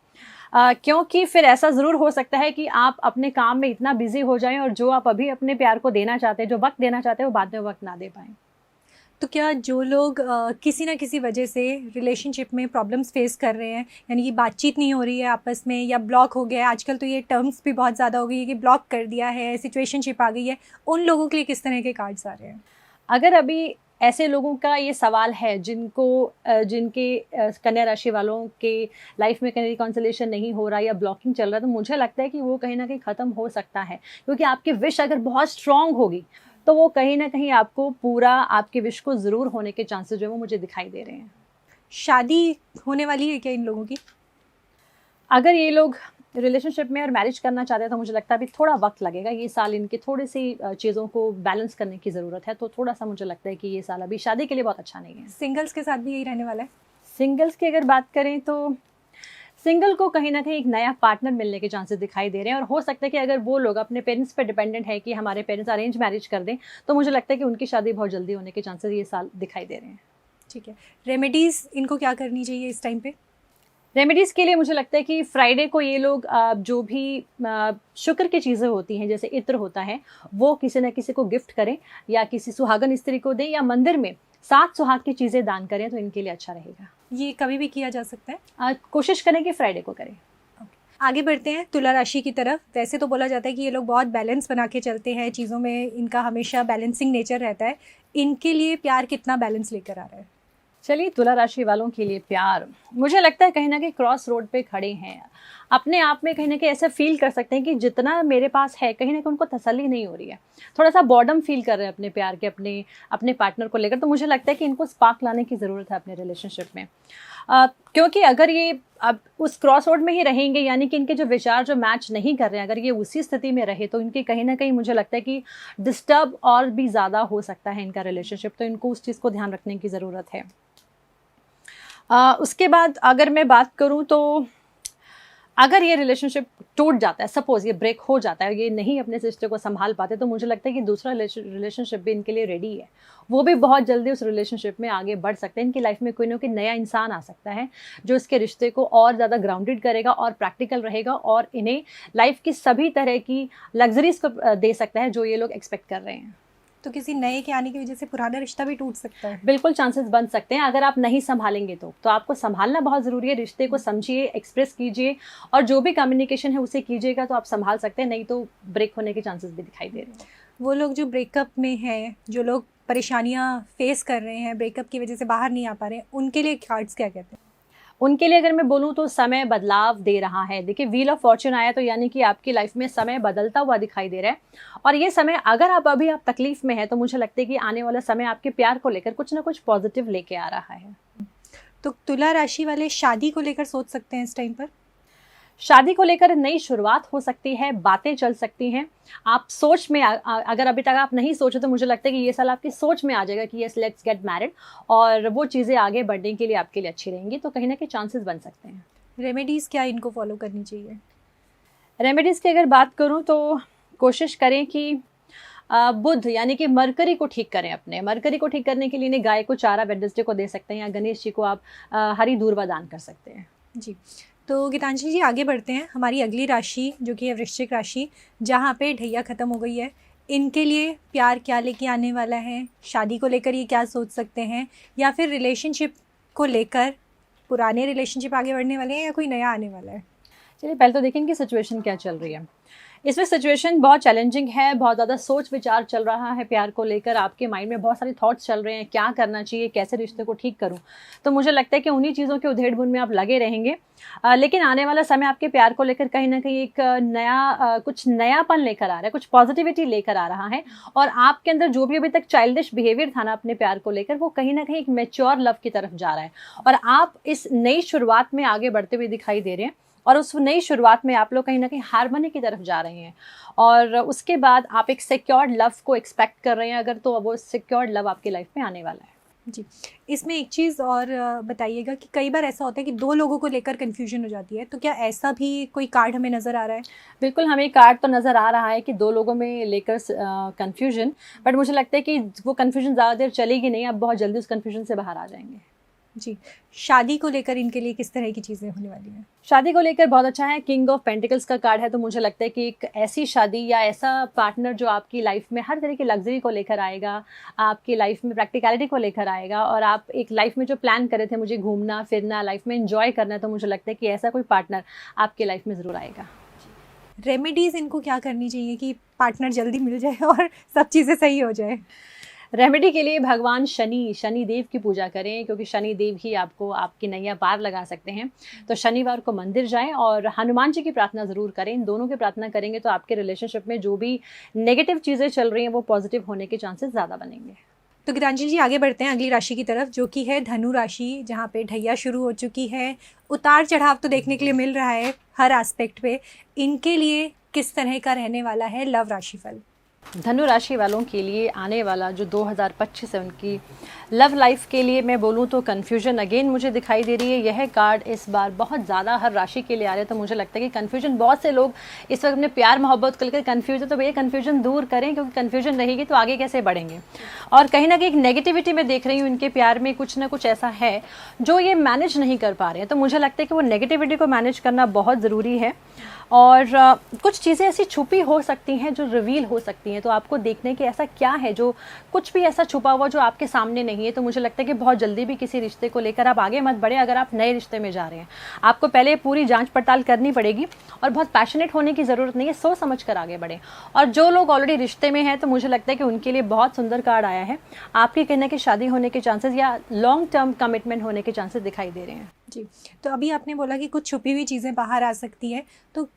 क्योंकि फिर ऐसा ज़रूर हो सकता है कि आप अपने काम में इतना बिजी हो जाएं और जो आप अभी अपने प्यार को देना चाहते हैं, जो वक्त देना चाहते हैं, वो बाद में वक्त ना दे पाएँ। तो क्या जो लोग किसी ना किसी वजह से रिलेशनशिप में प्रॉब्लम्स फेस कर रहे हैं, यानी कि बातचीत नहीं हो रही है आपस में या ब्लॉक हो गया है, आजकल तो ये टर्म्स भी बहुत ज़्यादा हो गई है कि ब्लॉक कर दिया है, सिचुएशनशिप आ गई है, उन लोगों के लिए किस तरह के कार्ड्स आ रहे हैं? अगर अभी ऐसे लोगों का ये सवाल है जिनके कन्या राशि वालों के लाइफ में कहीं रिकॉन्सिलेशन नहीं हो रहा या ब्लॉकिंग चल रहा है, तो मुझे लगता है कि वो कहीं ना कहीं ख़त्म हो सकता है, क्योंकि आपकी विश अगर बहुत स्ट्रांग होगी तो वो कहीं ना कहीं आपको पूरा आपके विश को ज़रूर होने के चांसेस जो है वो मुझे दिखाई दे रहे हैं। शादी होने वाली है क्या इन लोगों की? अगर ये लोग रिलेशनशिप में और मैरिज करना चाहते हैं तो मुझे लगता है अभी थोड़ा वक्त लगेगा। ये साल इनके थोड़ी सी चीज़ों को बैलेंस करने की ज़रूरत है, तो थोड़ा सा मुझे लगता है कि ये साल अभी शादी के लिए बहुत अच्छा नहीं है। सिंगल्स के साथ भी यही रहने वाला है? सिंगल्स की अगर बात करें तो सिंगल को कहीं ना कहीं एक नया पार्टनर मिलने के चांसेस दिखाई दे रहे हैं, और हो सकता है कि अगर वो लोग अपने पेरेंट्स पे डिपेंडेंट है कि हमारे पेरेंट्स अरेंज मैरिज कर दें, तो मुझे लगता है कि उनकी शादी बहुत जल्दी होने के चांसेस ये साल दिखाई दे रहे हैं। ठीक है, रेमेडीज़ इनको क्या करनी चाहिए इस टाइम पे? रेमेडीज़ के लिए मुझे लगता है कि फ्राइडे को ये लोग जो भी शुक्र की चीज़ें होती हैं, जैसे इत्र होता है, वो किसी न किसी को गिफ्ट करें, या किसी सुहागन स्त्री को दें, या मंदिर में 7 सुहाग की चीज़ें दान करें, तो इनके लिए अच्छा रहेगा। ये कभी भी किया जा सकता है? कोशिश करें कि फ्राइडे को करें। आगे बढ़ते हैं तुला राशि की तरफ। वैसे तो बोला जाता है कि ये लोग बहुत बैलेंस बना के चलते हैं, चीज़ों में इनका हमेशा बैलेंसिंग नेचर रहता है। इनके लिए प्यार कितना बैलेंस लेकर आ रहा है? चलिए, तुला राशि वालों के लिए प्यार, मुझे लगता है कहीं ना कहीं क्रॉस रोड पे खड़े हैं। अपने आप में कहीं ना कहीं ऐसा फील कर सकते हैं कि जितना मेरे पास है, कहीं ना कहीं उनको तसल्ली नहीं हो रही है, थोड़ा सा बॉर्डम फील कर रहे हैं अपने प्यार के, अपने पार्टनर को लेकर। तो मुझे लगता है कि इनको स्पार्क लाने की ज़रूरत है अपने रिलेशनशिप में, क्योंकि अगर ये अब उस क्रॉस रोड में ही रहेंगे, यानी कि इनके जो विचार जो मैच नहीं कर रहे हैं, अगर ये उसी स्थिति में रहे, तो इनके कहीं ना कहीं मुझे लगता है कि डिस्टर्ब और भी ज़्यादा हो सकता है इनका रिलेशनशिप। तो इनको उस चीज़ को ध्यान रखने की ज़रूरत है। उसके बाद अगर मैं बात करूं तो अगर ये रिलेशनशिप टूट जाता है, सपोज ये ब्रेक हो जाता है, ये नहीं अपने रिश्ते को संभाल पाते, तो मुझे लगता है कि दूसरा रिलेशनशिप भी इनके लिए रेडी है। वो भी बहुत जल्दी उस रिलेशनशिप में आगे बढ़ सकते हैं। इनकी लाइफ में कोई ना कोई नया इंसान आ सकता है जो इसके रिश्ते को और ज़्यादा ग्राउंडेड करेगा और प्रैक्टिकल रहेगा, और इन्हें लाइफ की सभी तरह की लग्जरीज को दे सकता है जो ये लोग एक्सपेक्ट कर रहे हैं। तो किसी नए के आने की वजह से पुराना रिश्ता भी टूट सकता है? बिल्कुल चांसेस बन सकते हैं, अगर आप नहीं संभालेंगे तो आपको संभालना बहुत ज़रूरी है। रिश्ते को समझिए, एक्सप्रेस कीजिए, और जो भी कम्युनिकेशन है उसे कीजिएगा, तो आप संभाल सकते हैं। नहीं तो ब्रेक होने के चांसेस भी दिखाई दे रहे हैं। वो लोग जो ब्रेकअप में हैं, जो लोग परेशानियां फेस कर रहे हैं, ब्रेकअप की वजह से बाहर नहीं आ पा रहे हैं, उनके लिए कार्ड्स क्या कहते हैं? उनके लिए अगर मैं बोलूँ तो समय बदलाव दे रहा है। देखिए, व्हील ऑफ फॉर्च्यून आया, तो यानी कि आपकी लाइफ में समय बदलता हुआ दिखाई दे रहा है। और ये समय, अगर आप तकलीफ में है, तो मुझे लगता है कि आने वाला समय आपके प्यार को लेकर कुछ ना कुछ पॉजिटिव लेके आ रहा है। तो तुला राशि वाले शादी को लेकर सोच सकते हैं इस टाइम पर? शादी को लेकर नई शुरुआत हो सकती है, बातें चल सकती हैं। आप सोच में अगर अभी तक आप नहीं सोचे, तो मुझे लगता है कि ये साल आपकी सोच में आ जाएगा कि यस, लेट्स गेट मैरिड, और वो चीज़ें आगे बढ़ने के लिए आपके लिए अच्छी रहेंगी। तो कहीं ना कहीं चांसेस बन सकते हैं। रेमेडीज़ क्या इनको फॉलो करनी चाहिए? रेमेडीज़ की अगर बात करूँ तो कोशिश करें कि बुध यानी कि मरकरी को ठीक करें। अपने मरकरी को ठीक करने के लिए इन्हें गाय को चारा वेडनेसडे को दे सकते हैं, या गणेश जी को आप हरी दूर्वा दान कर सकते हैं। जी, तो गीतांजलि जी आगे बढ़ते हैं। हमारी अगली राशि जो कि है वृश्चिक राशि, जहाँ पे ढैया ख़त्म हो गई है, इनके लिए प्यार क्या लेके आने वाला है? शादी को लेकर ये क्या सोच सकते हैं, या फिर रिलेशनशिप को लेकर पुराने रिलेशनशिप आगे बढ़ने वाले हैं, या कोई नया आने वाला है? चलिए, पहले तो देखें इनकी सिचुएशन क्या चल रही है। इसमें सिचुएशन बहुत चैलेंजिंग है, बहुत ज़्यादा सोच विचार चल रहा है प्यार को लेकर। आपके माइंड में बहुत सारे थॉट्स चल रहे हैं, क्या करना चाहिए, कैसे रिश्ते को ठीक करूं। तो मुझे लगता है कि उन्हीं चीज़ों के उधेड़-बुन में आप लगे रहेंगे। लेकिन आने वाला समय आपके प्यार को लेकर कहीं ना कहीं एक कुछ नयापन लेकर आ रहा है, कुछ पॉजिटिविटी लेकर आ रहा है। और आपके अंदर जो भी अभी तक चाइल्डिश बिहेवियर था ना अपने प्यार को लेकर, वो कहीं ना कहीं एक मैच्योर लव की तरफ जा रहा है, और आप इस नई शुरुआत में आगे बढ़ते हुए दिखाई दे रहे हैं। और उस नई शुरुआत में आप लोग कहीं ना कहीं हार्मनी की तरफ जा रहे हैं, और उसके बाद आप एक सिक्योर्ड लव को एक्सपेक्ट कर रहे हैं अगर, तो वो सिक्योर्ड लव आपकी लाइफ में आने वाला है। जी, इसमें एक चीज़ और बताइएगा कि कई बार ऐसा होता है कि दो लोगों को लेकर कन्फ्यूजन हो जाती है, तो क्या ऐसा भी कोई कार्ड हमें नज़र आ रहा है? बिल्कुल, हमें कार्ड तो नज़र आ रहा है कि दो लोगों में लेकर कन्फ्यूजन, बट मुझे लगता है कि वो कन्फ्यूजन ज़्यादा देर चलेगी नहीं, आप बहुत जल्दी उस कन्फ्यूजन से बाहर आ जाएंगे। जी, शादी को लेकर इनके लिए किस तरह की चीज़ें होने वाली हैं? शादी को लेकर बहुत अच्छा है, किंग ऑफ पेंटिकल्स का कार्ड है। तो मुझे लगता है कि एक ऐसी शादी या ऐसा पार्टनर जो आपकी लाइफ में हर तरह की लग्जरी को लेकर आएगा, आपकी लाइफ में प्रैक्टिकलिटी को लेकर आएगा, और आप एक लाइफ में जो प्लान करे थे, मुझे घूमना फिरना, लाइफ में एंजॉय करना है, तो मुझे लगता है कि ऐसा कोई पार्टनर आपकी लाइफ में ज़रूर आएगा। रेमेडीज़ इनको क्या करनी चाहिए कि पार्टनर जल्दी मिल जाए और सब चीज़ें सही हो जाए? रेमेडी के लिए भगवान शनि देव की पूजा करें, क्योंकि शनि देव ही आपको आपकी नैया पार लगा सकते हैं। तो शनिवार को मंदिर जाएं और हनुमान जी की प्रार्थना ज़रूर करें। इन दोनों की प्रार्थना करेंगे तो आपके रिलेशनशिप में जो भी नेगेटिव चीज़ें चल रही हैं वो पॉजिटिव होने के चांसेस ज़्यादा बनेंगे। तो गीतांजलि जी आगे बढ़ते हैं अगली राशि की तरफ, जो कि है धनु राशि, जहाँ पे ढैया शुरू हो चुकी है, उतार चढ़ाव तो देखने के लिए मिल रहा है हर एस्पेक्ट पे। इनके लिए किस तरह का रहने वाला है लव राशिफल? धनु राशि वालों के लिए आने वाला जो 2025 है उनकी लव लाइफ के लिए मैं बोलूँ तो कन्फ्यूजन अगेन मुझे दिखाई दे रही है। यह कार्ड इस बार बहुत ज़्यादा हर राशि के लिए आ रहे हैं, तो मुझे लगता है कि कन्फ्यूजन, बहुत से लोग इस वक्त अपने प्यार मोहब्बत को लेकर कन्फ्यूज है, तो भैया कन्फ्यूजन दूर करें, क्योंकि कन्फ्यूजन रहेगी तो आगे कैसे बढ़ेंगे। और कहीं ना कहीं एक नेगेटिविटी में देख रही हूँ इनके प्यार में, कुछ ना कुछ ऐसा है जो ये मैनेज नहीं कर पा रहे हैं, तो मुझे लगता है कि वो नेगेटिविटी को मैनेज करना बहुत ज़रूरी है। और कुछ चीज़ें ऐसी छुपी हो सकती हैं जो रिवील हो सकती हैं, तो आपको देखने की ऐसा क्या है जो कुछ भी ऐसा छुपा हुआ जो आपके सामने नहीं है। तो मुझे लगता है कि बहुत जल्दी भी किसी रिश्ते को लेकर आप आगे मत बढ़े। अगर आप नए रिश्ते में जा रहे हैं, आपको पहले पूरी जांच पड़ताल करनी पड़ेगी और बहुत पैशनेट होने की ज़रूरत नहीं है, सोच समझ कर आगे बढ़े। और जो लोग ऑलरेडी रिश्ते में हैं, तो मुझे लगता है कि उनके लिए बहुत सुंदर कार्ड आया है। आपकी कहने की शादी होने के चांसेस या लॉन्ग टर्म कमिटमेंट होने के चांसेस दिखाई दे रहे हैं जी। तो अभी आपने बोला कि कुछ छुपी हुई चीज़ें बाहर आ सकती है, तो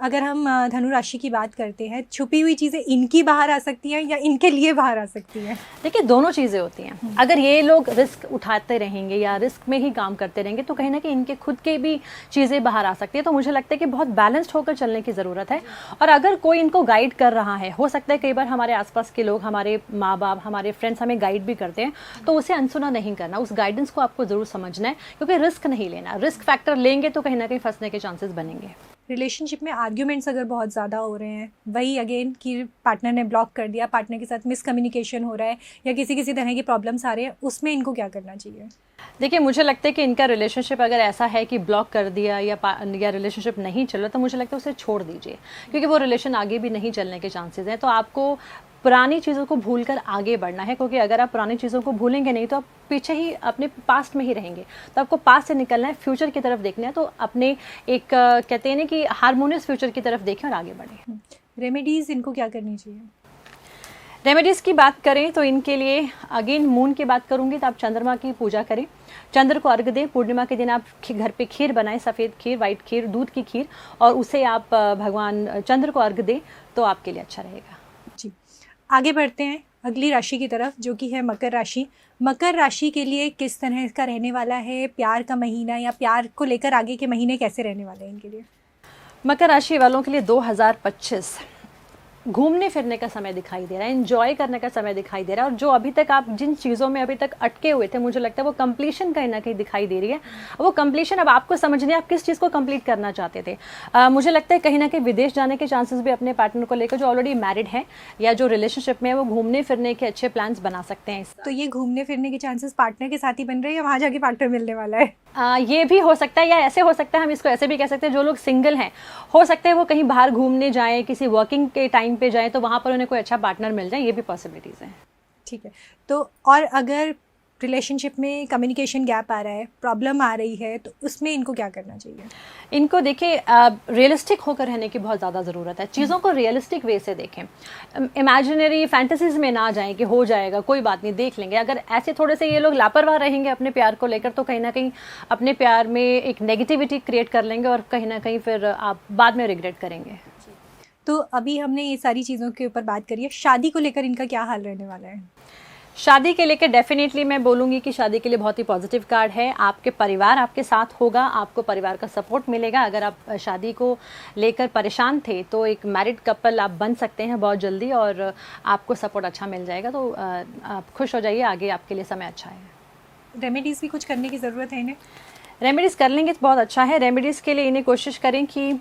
अगर हम धनु राशि की बात करते हैं, छुपी हुई चीज़ें इनकी बाहर आ सकती हैं या इनके लिए बाहर आ सकती हैं? देखिए, दोनों चीज़ें होती हैं। अगर ये लोग रिस्क उठाते रहेंगे या रिस्क में ही काम करते रहेंगे, तो कहीं ना कहीं इनके खुद के भी चीज़ें बाहर आ सकती है। तो मुझे लगता है कि बहुत बैलेंस्ड होकर चलने की ज़रूरत है। और अगर कोई इनको गाइड कर रहा है, हो सकता है कई बार हमारे आसपास के लोग, हमारे माँ बाप, हमारे फ्रेंड्स हमें गाइड भी करते हैं, तो उसे अनसुना नहीं करना, उस गाइडेंस को आपको ज़रूर समझना है, क्योंकि रिस्क नहीं लेना। रिस्क फैक्टर लेंगे तो कहीं ना कहीं फंसने के चांसेस बनेंगे। रिलेशनशिप में आर्ग्यूमेंट्स अगर बहुत ज़्यादा हो रहे हैं, वही अगेन कि पार्टनर ने ब्लॉक कर दिया, पार्टनर के साथ मिसकम्युनिकेशन हो रहा है या किसी तरह की प्रॉब्लम्स आ रहे हैं, उसमें इनको क्या करना चाहिए? देखिए, मुझे लगता है कि इनका रिलेशनशिप अगर ऐसा है कि ब्लॉक कर दिया या रिलेशनशिप नहीं चल रहा, तो मुझे लगता है उसे छोड़ दीजिए, क्योंकि वो रिलेशन आगे भी नहीं चलने के चांसेस हैं। तो आपको पुरानी चीज़ों को भूलकर आगे बढ़ना है, क्योंकि अगर आप पुरानी चीज़ों को भूलेंगे नहीं तो आप पीछे ही अपने पास्ट में ही रहेंगे। तो आपको पास्ट से निकलना है, फ्यूचर की तरफ देखना है। तो अपने एक कहते हैं ना कि हार्मोनियस फ्यूचर की तरफ देखें और आगे बढ़ें। रेमेडीज़ इनको क्या करनी चाहिए? रेमेडीज़ की बात करें तो इनके लिए अगेन मून की बात करूंगी, तो आप चंद्रमा की पूजा करें, चंद्र को अर्घ दें। पूर्णिमा के दिन आप घर पे खीर बनाएं, सफ़ेद खीर, वाइट खीर, दूध की खीर, और उसे आप भगवान चंद्र को अर्घ दें, तो आपके लिए अच्छा रहेगा जी। आगे बढ़ते हैं अगली राशि की तरफ, जो कि है मकर राशि। मकर राशि के लिए किस तरह का रहने वाला है प्यार का महीना, या प्यार को लेकर आगे के महीने कैसे रहने वाले हैं इनके लिए? मकर राशि वालों के लिए 2025 घूमने फिरने का समय दिखाई दे रहा है, एंजॉय करने का समय दिखाई दे रहा है। और जो अभी तक आप जिन चीज़ों में अभी तक अटके हुए थे, मुझे लगता है वो कंप्लीशन कहीं ना कहीं दिखाई दे रही है। वो कंप्लीशन अब आपको समझने, आप किस चीज़ को कंप्लीट करना चाहते थे। मुझे लगता है कहीं ना कहीं विदेश जाने के चांसेस भी अपने पार्टनर को लेकर, जो ऑलरेडी मैरिड है या जो रिलेशनशिप में है, वो घूमने फिरने के अच्छे प्लान्स बना सकते हैं। तो ये घूमने फिरने के चांसेस पार्टनर के साथ ही बन रहे हैं या वहाँ जाके पार्टनर मिलने वाला है? ये भी हो सकता है, या ऐसे हो सकता है, हम इसको ऐसे भी कह सकते हैं, जो लोग सिंगल हैं, हो सकता है वो कहीं बाहर घूमने जाएं, किसी वर्किंग के टाइम पे जाएं, तो वहाँ पर उन्हें कोई अच्छा पार्टनर मिल जाए, ये भी पॉसिबिलिटीज़ हैं। ठीक है। तो और अगर रिलेशनशिप में कम्युनिकेशन गैप आ रहा है, प्रॉब्लम आ रही है, तो उसमें इनको क्या करना चाहिए? इनको देखिए, रियलिस्टिक होकर रहने की बहुत ज़्यादा ज़रूरत है। चीज़ों को रियलिस्टिक वे से देखें, इमेजिनरी फैंटेसीज में ना जाएं कि हो जाएगा, कोई बात नहीं, देख लेंगे। अगर ऐसे थोड़े से ये लोग लापरवाह रहेंगे अपने प्यार को लेकर, तो कहीं ना कहीं अपने प्यार में एक नेगेटिविटी क्रिएट कर लेंगे और कहीं ना कहीं फिर आप बाद में रिग्रेट करेंगे। तो अभी हमने ये सारी चीज़ों के ऊपर बात करी है, शादी को लेकर इनका क्या हाल रहने वाला है? शादी के लेकर डेफिनेटली मैं बोलूँगी कि शादी के लिए बहुत ही पॉजिटिव कार्ड है। आपके परिवार आपके साथ होगा, आपको परिवार का सपोर्ट मिलेगा। अगर आप शादी को लेकर परेशान थे, तो एक मैरिड कपल आप बन सकते हैं बहुत जल्दी, और आपको सपोर्ट अच्छा मिल जाएगा। तो आप खुश हो जाइए, आगे आपके लिए समय अच्छा है। रेमेडीज़ भी कुछ करने की ज़रूरत है इन्हें? रेमेडीज़ कर लेंगे तो बहुत अच्छा है। रेमेडीज़ के लिए इन्हें कोशिश करें कि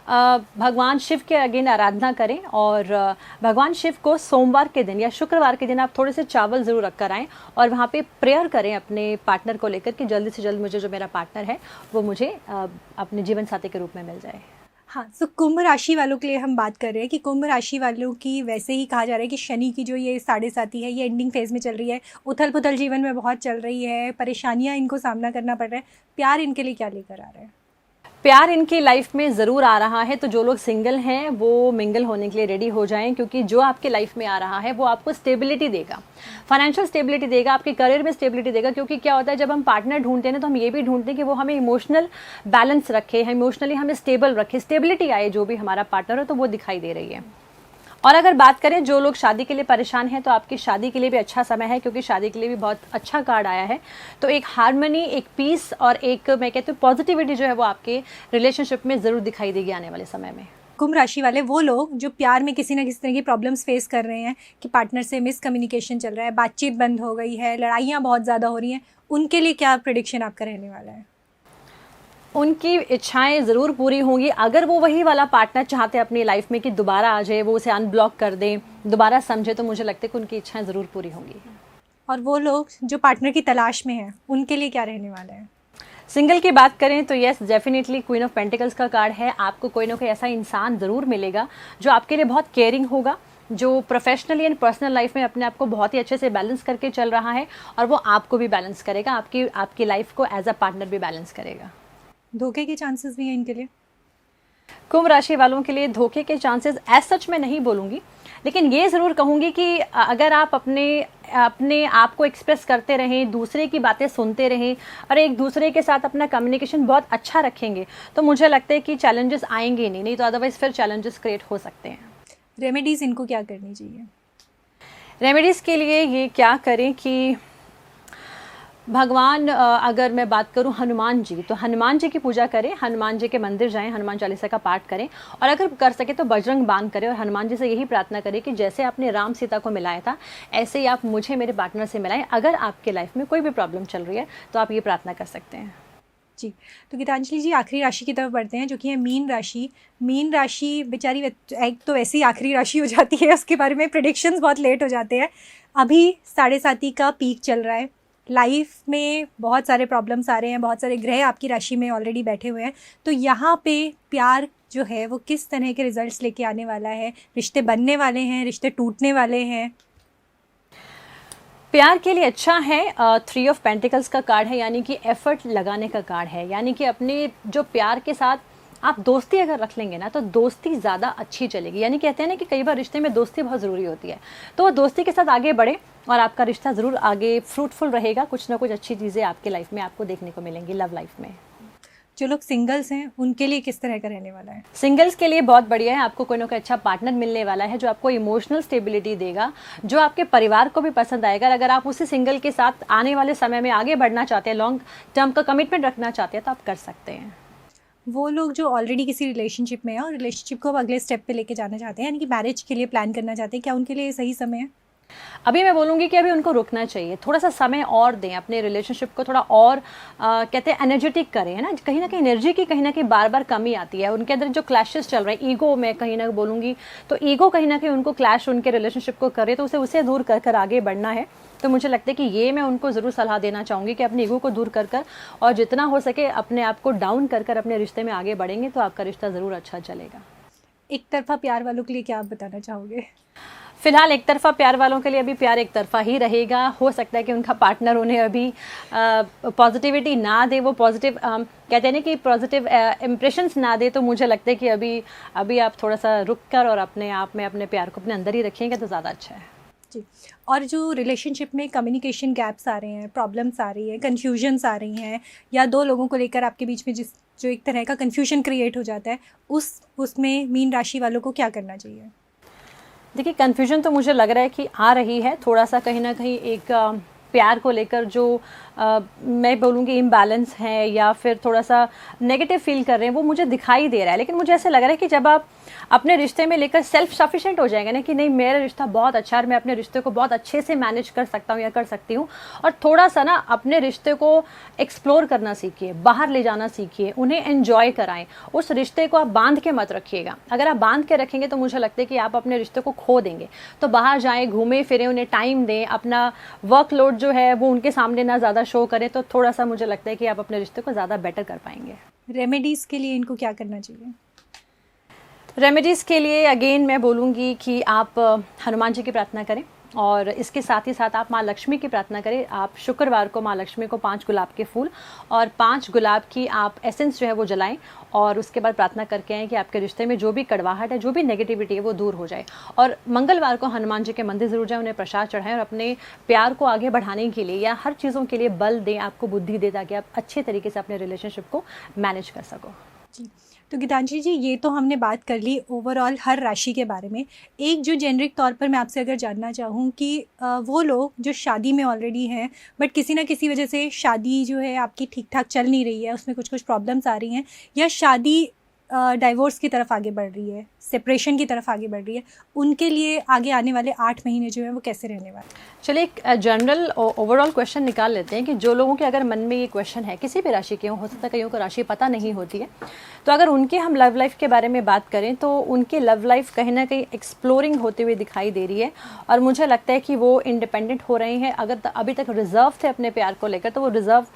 भगवान शिव के अगेन आराधना करें, और भगवान शिव को सोमवार के दिन या शुक्रवार के दिन आप थोड़े से चावल ज़रूर रख कर आएँ, और वहाँ पे प्रेयर करें अपने पार्टनर को लेकर कि जल्दी से जल्द मुझे जो मेरा पार्टनर है वो मुझे अपने जीवन साथी के रूप में मिल जाए। हाँ, तो कुंभ राशि वालों के लिए हम बात कर रहे हैं कि कुंभ राशि वालों की वैसे ही कहा जा रहा है कि शनि की जो ये 7.5 है, ये एंडिंग फेज़ में चल रही है, उथल पुथल जीवन में बहुत चल रही है, परेशानियाँ इनको सामना करना पड़ रहा है। प्यार इनके लिए क्या लेकर आ रहा है? प्यार इनकी लाइफ में ज़रूर आ रहा है। तो जो लोग सिंगल हैं वो मिंगल होने के लिए रेडी हो जाएं, क्योंकि जो आपके लाइफ में आ रहा है वो आपको स्टेबिलिटी देगा, फाइनेंशियल स्टेबिलिटी देगा, आपके करियर में स्टेबिलिटी देगा। क्योंकि क्या होता है, जब हम पार्टनर ढूंढते हैं ना, तो हम ये भी ढूंढते हैं कि वो हमें इमोशनल बैलेंस रखे, इमोशनली हमें स्टेबल रखे, स्टेबिलिटी आए जो भी हमारा पार्टनर हो, तो वो दिखाई दे रही है। और अगर बात करें जो लोग शादी के लिए परेशान हैं, तो आपकी शादी के लिए भी अच्छा समय है, क्योंकि शादी के लिए भी बहुत अच्छा कार्ड आया है। तो एक हार्मनी, एक पीस और एक मैं कहती हूँ पॉजिटिविटी जो है वो आपके रिलेशनशिप में ज़रूर दिखाई देगी आने वाले समय में। कुंभ राशि वाले वो लोग जो प्यार में किसी ना किसी तरह की प्रॉब्लम्स फेस कर रहे हैं कि पार्टनर से मिसकम्युनिकेशन चल रहा है, बातचीत बंद हो गई है, लड़ाइयाँ बहुत ज़्यादा हो रही हैं, उनके लिए क्या प्रेडिक्शन आपका रहने वाला है? उनकी इच्छाएं ज़रूर पूरी होंगी। अगर वो वही वाला पार्टनर चाहते हैं अपनी लाइफ में कि दोबारा आ जाए, वो उसे अनब्लॉक कर दें, दोबारा समझे, तो मुझे लगता है कि उनकी इच्छाएं ज़रूर पूरी होंगी। और वो लोग जो पार्टनर की तलाश में हैं, उनके लिए क्या रहने वाला है? सिंगल की बात करें तो yes, definitely queen of pentacles का कार्ड है। आपको कोई ना कोई ऐसा इंसान ज़रूर मिलेगा जो आपके लिए बहुत केयरिंग होगा, जो प्रोफेशनली एंड पर्सनल लाइफ में अपने आप को बहुत ही अच्छे से बैलेंस करके चल रहा है, और वो आपको भी बैलेंस करेगा, आपकी लाइफ को एज अ पार्टनर भी बैलेंस करेगा। धोखे के चांसेस भी हैं इनके लिए? कुंभ राशि वालों के लिए धोखे के चांसेस एज सच मैं नहीं बोलूँगी, लेकिन ये ज़रूर कहूँगी कि अगर आप अपने आप को एक्सप्रेस करते रहें, दूसरे की बातें सुनते रहें और एक दूसरे के साथ अपना कम्युनिकेशन बहुत अच्छा रखेंगे, तो मुझे लगता है कि चैलेंजेस आएंगे नहीं तो अदरवाइज़ फिर चैलेंजेस क्रिएट हो सकते हैं। रेमेडीज़ इनको क्या करनी चाहिए? रेमेडीज़ के लिए ये क्या करें कि भगवान, अगर मैं बात करूं हनुमान जी, तो हनुमान जी की पूजा करें, हनुमान जी के मंदिर जाएं, हनुमान चालीसा का पाठ करें, और अगर कर सके तो बजरंग बाण करें, और हनुमान जी से यही प्रार्थना करें कि जैसे आपने राम सीता को मिलाया था, ऐसे ही आप मुझे मेरे पार्टनर से मिलाएं। अगर आपके लाइफ में कोई भी प्रॉब्लम चल रही है तो आप ये प्रार्थना कर सकते हैं। जी, तो गीतांजलि जी, आखिरी राशि की तरफ बढ़ते हैं, जो कि है मीन राशि। मीन राशि बेचारी एक तो वैसी आखिरी राशि हो जाती है, उसके बारे में प्रेडिक्शंस बहुत लेट हो जाते हैं। अभी 7.5 का पीक चल रहा है, लाइफ में बहुत सारे प्रॉब्लम्स आ रहे हैं, बहुत सारे ग्रह आपकी राशि में ऑलरेडी बैठे हुए हैं, तो यहाँ पे प्यार जो है वो किस तरह के रिजल्ट्स लेके आने वाला है? रिश्ते बनने वाले हैं, रिश्ते टूटने वाले हैं? प्यार के लिए अच्छा है। 3 ऑफ पेंटिकल्स का कार्ड है, यानी कि एफर्ट लगाने का कार्ड है, यानी कि अपने जो प्यार के साथ आप दोस्ती अगर रख लेंगे ना, तो दोस्ती ज़्यादा अच्छी चलेगी। यानी कहते हैं ना कि कई बार रिश्ते में दोस्ती बहुत ज़रूरी होती है, तो वो दोस्ती के साथ आगे बढ़े और आपका रिश्ता ज़रूर आगे फ्रूटफुल रहेगा। कुछ ना कुछ अच्छी चीज़ें आपके लाइफ में आपको देखने को मिलेंगी, लव लाइफ में। जो लोग सिंगल्स हैं उनके लिए किस तरह का रहने वाला है? सिंगल्स के लिए बहुत बढ़िया है। आपको कोई ना कोई अच्छा पार्टनर मिलने वाला है जो आपको इमोशनल स्टेबिलिटी देगा, जो आपके परिवार को भी पसंद आएगा। अगर आप उसी सिंगल के साथ आने वाले समय में आगे बढ़ना चाहते हैं, लॉन्ग टर्म का कमिटमेंट रखना चाहते हैं, तो आप कर सकते हैं। वो लोग जो ऑलरेडी किसी रिलेशनशिप में हैं और रिलेशनशिप को अब अगले स्टेप पे लेके जाना चाहते हैं, यानी कि मैरिज के लिए प्लान करना चाहते हैं, क्या उनके लिए सही समय है? अभी मैं बोलूँगी कि अभी उनको रुकना चाहिए, थोड़ा सा समय और दें, अपने रिलेशनशिप को थोड़ा और कहते हैं एनर्जेटिक करें, है ना। कहीं ना कहीं एनर्जी की कहीं ना कहीं बार बार कमी आती है, उनके अंदर जो क्लैशेस चल रहे हैं, ईगो में कहीं ना बोलूँगी, तो ईगो कहीं ना कहीं उनको क्लैश उनके रिलेशनशिप को करे, तो उसे दूर कर कर आगे बढ़ना है। तो मुझे लगता है कि ये मैं उनको ज़रूर सलाह देना चाहूँगी कि अपने ईगो को दूर कर कर और जितना हो सके अपने आप को डाउन कर कर अपने रिश्ते में आगे बढ़ेंगे, तो आपका रिश्ता ज़रूर अच्छा चलेगा। एक तरफा प्यार वालों के लिए क्या आप बताना चाहोगे? फिलहाल एक तरफा प्यार वालों के लिए अभी प्यार एक तरफा ही रहेगा। हो सकता है कि उनका पार्टनर उन्हें अभी पॉजिटिविटी ना दे, वो पॉजिटिव कहते हैं ना कि पॉजिटिव इम्प्रेशंस ना दे, तो मुझे लगता है कि अभी आप थोड़ा सा रुक कर और अपने आप में अपने प्यार को अपने अंदर ही रखेंगे तो ज़्यादा अच्छा है जी। और जो रिलेशनशिप में कम्युनिकेशन गैप्स आ रहे हैं, प्रॉब्लम्स आ रही है, कन्फ्यूजन्स आ रही हैं, या दो लोगों को लेकर आपके बीच में जो एक तरह का कन्फ्यूजन क्रिएट हो जाता है, उसमें मीन राशि वालों को क्या करना चाहिए? देखिए, कन्फ्यूजन तो मुझे लग रहा है कि आ रही है, थोड़ा सा कहीं ना कहीं एक प्यार को लेकर जो मैं बोलूँगी इम्बैलेंस है या फिर थोड़ा सा नेगेटिव फील कर रहे हैं, वो मुझे दिखाई दे रहा है। लेकिन मुझे ऐसे लग रहा है कि जब आप अपने रिश्ते में लेकर सेल्फ सफिशिएंट हो जाएंगे ना, कि नहीं मेरा रिश्ता बहुत अच्छा है, मैं अपने रिश्ते को बहुत अच्छे से मैनेज कर सकता हूँ या कर सकती हूँ, और थोड़ा सा ना अपने रिश्ते को एक्सप्लोर करना सीखिए, बाहर ले जाना सीखिए, उन्हें एंजॉय कराएं। उस रिश्ते को आप बांध के मत रखिएगा। अगर आप बांध के रखेंगे तो मुझे लगता है कि आप अपने रिश्ते को खो देंगे। तो बाहर जाएं, घूमें फिरें, उन्हें टाइम दें, अपना वर्कलोड जो है वो उनके सामने ना ज़्यादा शो करें, तो थोड़ा सा मुझे लगता है कि आप अपने रिश्ते को ज़्यादा बेटर कर पाएंगे। रेमेडीज़ के लिए इनको क्या करना चाहिए? रेमेडीज़ के लिए अगेन मैं बोलूँगी कि आप हनुमान जी की प्रार्थना करें, और इसके साथ ही साथ आप माँ लक्ष्मी की प्रार्थना करें। आप शुक्रवार को माँ लक्ष्मी को 5 गुलाब के फूल और 5 गुलाब की आप एसेंस जो है वो जलाएं, और उसके बाद प्रार्थना करके आएँ कि आपके रिश्ते में जो भी कड़वाहट है, जो भी नेगेटिविटी है, वो दूर हो जाए। और मंगलवार को हनुमान जी के मंदिर ज़रूर जाएँ, उन्हें प्रसाद चढ़ाएं और अपने प्यार को आगे बढ़ाने के लिए या हर चीज़ों के लिए बल दें, आपको बुद्धि दें, ताकि आप अच्छे तरीके से अपने रिलेशनशिप को मैनेज कर सको। जी, तो गीतांजलि जी, ये तो हमने बात कर ली ओवरऑल हर राशि के बारे में। एक जो जेनरिक तौर पर मैं आपसे अगर जानना चाहूँ कि वो लोग जो शादी में ऑलरेडी हैं बट किसी ना किसी वजह से शादी जो है आपकी ठीक ठाक चल नहीं रही है, उसमें कुछ कुछ प्रॉब्लम्स आ रही हैं, या शादी डाइवोर्स की तरफ आगे बढ़ रही है, सेपरेशन की तरफ आगे बढ़ रही है, उनके लिए आगे आने वाले 8 महीने जो है वो कैसे रहने वाले? चलिए एक जनरल ओवरऑल क्वेश्चन निकाल लेते हैं कि जो लोगों के अगर मन में ये क्वेश्चन है, किसी भी राशि के हो सकता है कईयों को राशि पता नहीं होती है, तो अगर उनके हम लव लाइफ के बारे में बात करें तो उनकी लव लाइफ कहीं ना कहीं एक्सप्लोरिंग होते हुए दिखाई दे रही है। और मुझे लगता है कि वो इंडिपेंडेंट हो रहे हैं। अगर अभी तक रिजर्व थे अपने प्यार को लेकर, तो वो रिजर्व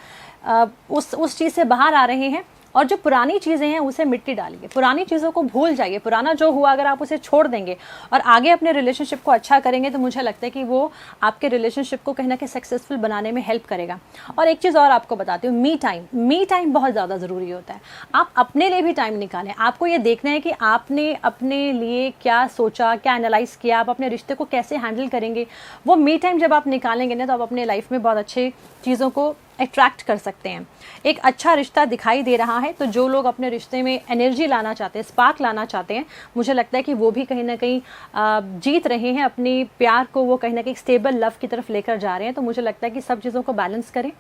उस चीज़ से बाहर आ रहे हैं। और जो पुरानी चीज़ें हैं उसे मिट्टी डालिए, पुरानी चीज़ों को भूल जाइए। पुराना जो हुआ अगर आप उसे छोड़ देंगे और आगे अपने रिलेशनशिप को अच्छा करेंगे, तो मुझे लगता है कि वो आपके रिलेशनशिप को कहीं ना कहीं सक्सेसफुल बनाने में हेल्प करेगा। और एक चीज़ और आपको बताती हूँ, मी टाइम बहुत ज़्यादा ज़रूरी होता है। आप अपने लिए भी टाइम निकालें। आपको ये देखना है कि आपने अपने लिए क्या सोचा, क्या एनालाइज किया, आप अपने रिश्ते को कैसे हैंडल करेंगे। वो मी टाइम जब आप निकालेंगे ना, तो आप अपने लाइफ में बहुत अच्छे चीज़ों को अट्रैक्ट कर सकते हैं। एक अच्छा रिश्ता दिखाई दे रहा है, तो जो लोग अपने रिश्ते में एनर्जी लाना चाहते हैं, स्पार्क लाना चाहते हैं, मुझे लगता है कि वो भी कहीं ना कहीं जीत रहे हैं। अपनी प्यार को वो कहीं ना कहीं स्टेबल लव की तरफ लेकर जा रहे हैं। तो मुझे लगता है कि सब चीज़ों को बैलेंस करें,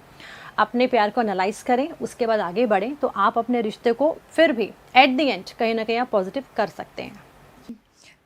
अपने प्यार को एनालाइज करें, उसके बाद आगे बढ़ें, तो आप अपने रिश्ते को फिर भी एट द एंड कहीं ना कहीं आप पॉजिटिव कर सकते हैं।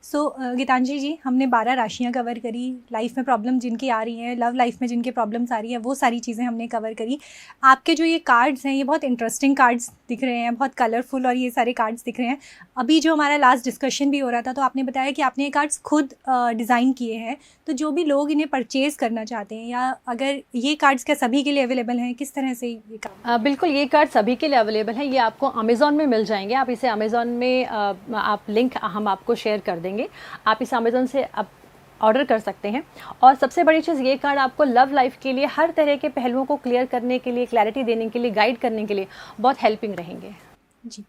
सो गीतांजलि जी, हमने 12 राशियां कवर करी, लाइफ में प्रॉब्लम जिनकी आ रही हैं, लव लाइफ में जिनके प्रॉब्लम्स आ रही है, वो सारी चीज़ें हमने कवर करी। आपके जो ये कार्ड्स हैं, ये बहुत इंटरेस्टिंग कार्ड्स दिख रहे हैं, बहुत कलरफुल, और ये सारे कार्ड्स दिख रहे हैं। अभी जो हमारा लास्ट डिस्कशन भी हो रहा था, तो आपने बताया कि आपने ये कार्ड्स खुद डिज़ाइन किए हैं। तो जो भी लोग इन्हें परचेज़ करना चाहते हैं, या अगर ये कार्ड्स क्या सभी के लिए अवेलेबल हैं, किस तरह से ये कार्ड? बिल्कुल, ये कार्ड सभी के लिए अवेलेबल है। ये आपको अमेज़ॉन में मिल जाएंगे। आप इसे अमेज़ॉन में आप लिंक हम आपको शेयर कर देंगे। आप इसे अमेज़ॉन से आप ऑर्डर कर सकते हैं। और सबसे बड़ी चीज़, ये कार्ड आपको लव लाइफ के लिए हर तरह के पहलुओं को क्लियर करने के लिए, क्लैरिटी देने के लिए, गाइड करने के लिए बहुत हेल्पिंग रहेंगे। जी,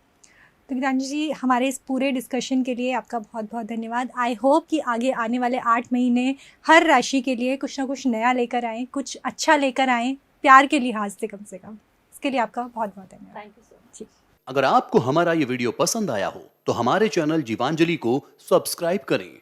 तो गीतांजलि जी, हमारे इस पूरे डिस्कशन के लिए आपका बहुत बहुत धन्यवाद। आई होप कि आगे आने वाले 8 महीने हर राशि के लिए कुछ ना कुछ नया लेकर आएँ, कुछ अच्छा लेकर आएँ, प्यार के लिहाज से कम से कम। इसके लिए आपका बहुत बहुत धन्यवाद। Thank you so much. जी। अगर आपको हमारा ये वीडियो पसंद आया हो तो हमारे चैनल जीवांजलि को सब्सक्राइब करें